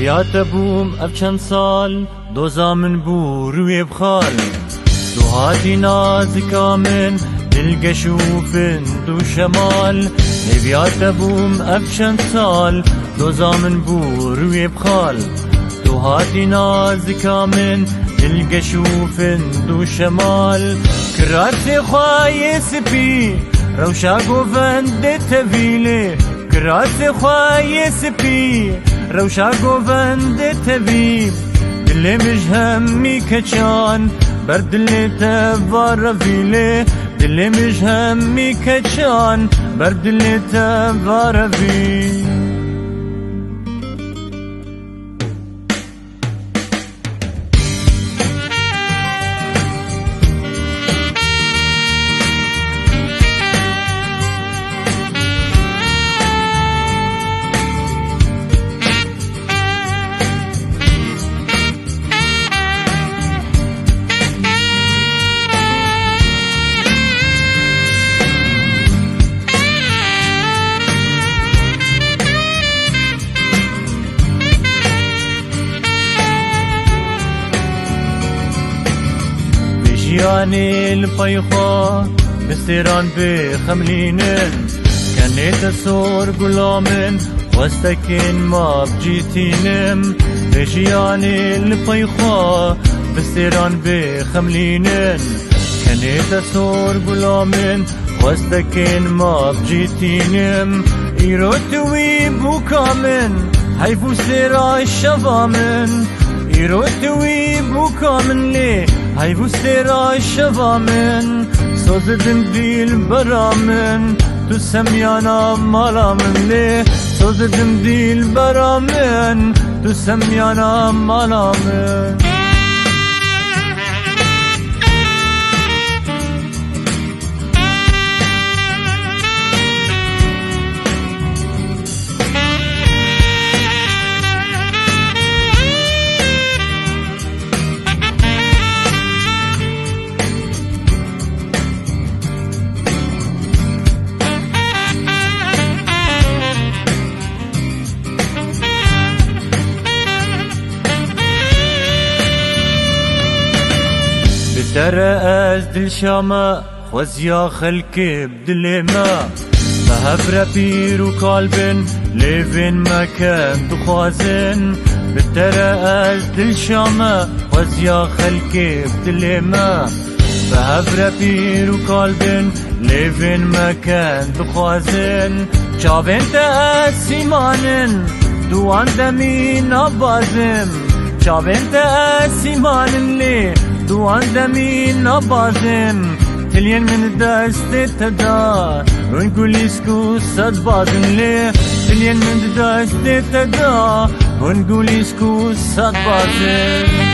نبیات بوم اف چند سال دوزا من بو روی بخال دو هاتی نازکا من دل شوفن دو شمال نبیات بوم اف چند سال دوزا من بو روی بخال دو هاتی نازکا من دل شوفن دو شمال کرات خواهی سپی روشا گوفند تبیله کرات خواهی سپی روشا گوفند تبی دل مش همی کچان بر دل تبار ویله دل مش همی کچان بر دل تبار ویله جياني الفيخا بستيران بخملينن كانت الصور قلامن واستكن ما بجيتينم بجياني الفيخا بستيران بخملينن كانت الصور قلامن واستكن ما بجيتينم إيروتوي بوكامن هيفو سيرا الشفامن إيروتوي بوكامن ليه هاي بوسترا شفامن سوزدم ديل برامن تو سميانا مالامن ليه سوزدم ديل برامن تو سميانا مالامن ترى از دل شاما خوزيا خلق بدل ما فهبرا بيرو قلبن ليفين مكان دخوازن بترى از دل شاما خوزيا خلق بدل ما فهبرا بيرو قلبن ليفين مكان دخوازن چاوين تا سيمانن دوان دمين آبازم چاوين تا سيمانن لي دوان دمين نبازم تلين من دست تدا ونقوليسكو صد بازم ليه تلين من دست تدا ونقوليسكو صد بازم